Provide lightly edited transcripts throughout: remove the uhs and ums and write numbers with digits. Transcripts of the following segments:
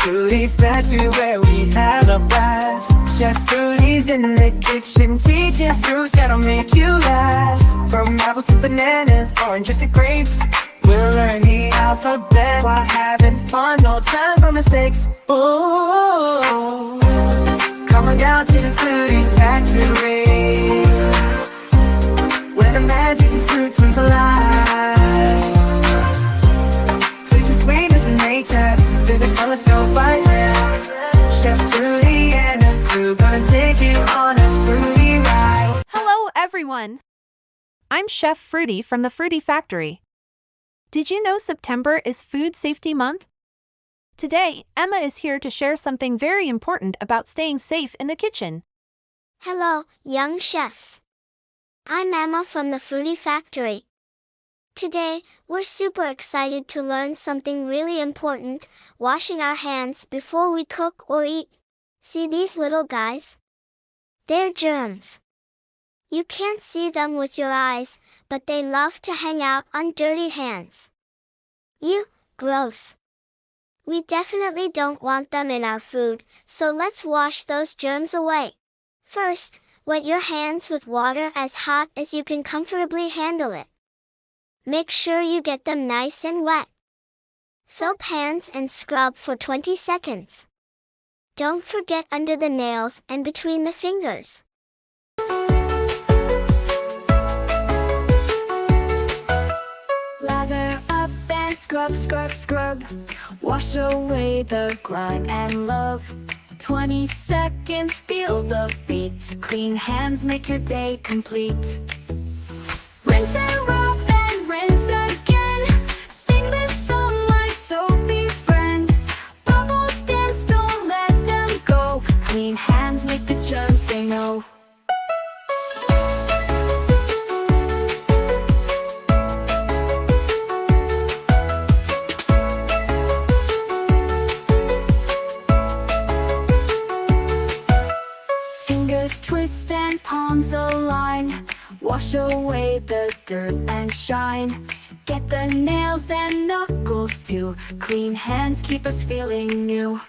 Fruity Factory where we have a blast. Chef Fruity's in the kitchen, teaching fruits that'll make you laugh. From apples to bananas, oranges to grapes, we'll learn the alphabet while having fun, no time for mistakes. Ooh, come on down to the Fruity Factory, where the magic in fruits comes alive. Taste the sweetness of nature, feel the color so vibrant. Chef Fruity and the crew gonna take you on a fruity ride. Hello everyone! I'm Chef Fruity from the Fruity Factory. Did you know September is Food Safety Month? Today, Emma is here to share something very important about staying safe in the kitchen. Hello, young chefs. I'm Emma from the Fruity Factory. Today, we're super excited to learn something really important, washing our hands before we cook or eat. See these little guys? They're germs. You can't see them with your eyes, but they love to hang out on dirty hands. Ew, gross. We definitely don't want them in our food, so let's wash those germs away. First, wet your hands with water as hot as you can comfortably handle it. Make sure you get them nice and wet. Soap hands and scrub for 20 seconds. Don't forget under the nails and between the fingers. Lather up and scrub, scrub, scrub. Wash away the grime and love. 20 seconds, feel the beat. Clean hands make your day complete. Rinse and rub and rinse again. Sing this song, my soapy friend. Bubbles dance, don't let them go. Clean hands make the germs say no. Twist and palms align. Wash away the dirt and shine. Get the nails and knuckles too. Clean hands keep us feeling new.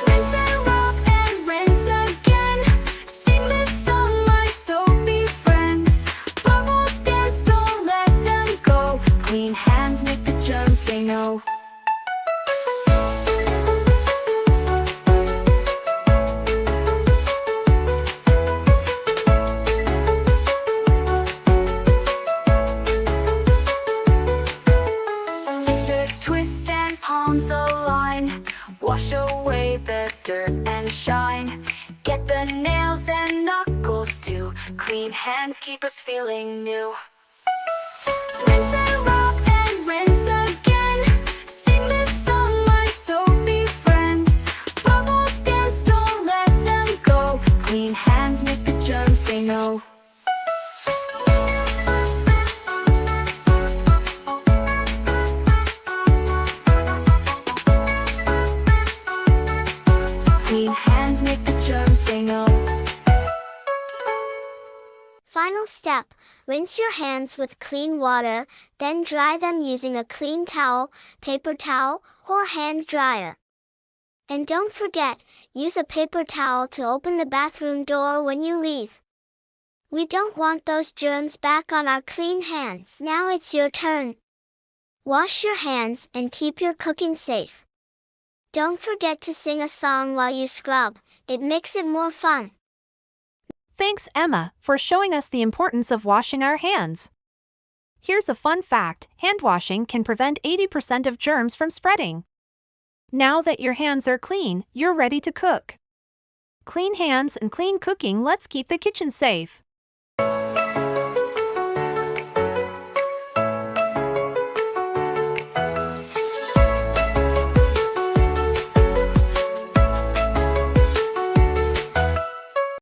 Rinse and rub and rinse again. Sing this song, my soapy friend. Bubbles dance, don't let them go. Clean hands make the germs say no. Palms align. Wash away the dirt and shine. Get the nails and knuckles too. Clean hands keep us feeling new. Rinse and rub and rinse again. Sing this song, my soapy friend. Bubbles dance, don't let them go. Clean hands make the germs say no. Clean hands make the germs say no. Final step, rinse your hands with clean water, then dry them using a clean towel, paper towel, or hand dryer. And don't forget, use a paper towel to open the bathroom door when you leave. We don't want those germs back on our clean hands. Now it's your turn. Wash your hands and keep your cooking safe. Don't forget to sing a song while you scrub. It makes it more fun. Thanks, Emma, for showing us the importance of washing our hands. Here's a fun fact: hand washing can prevent 80% of germs from spreading. Now that your hands are clean, you're ready to cook. Clean hands and clean cooking. Let's keep the kitchen safe.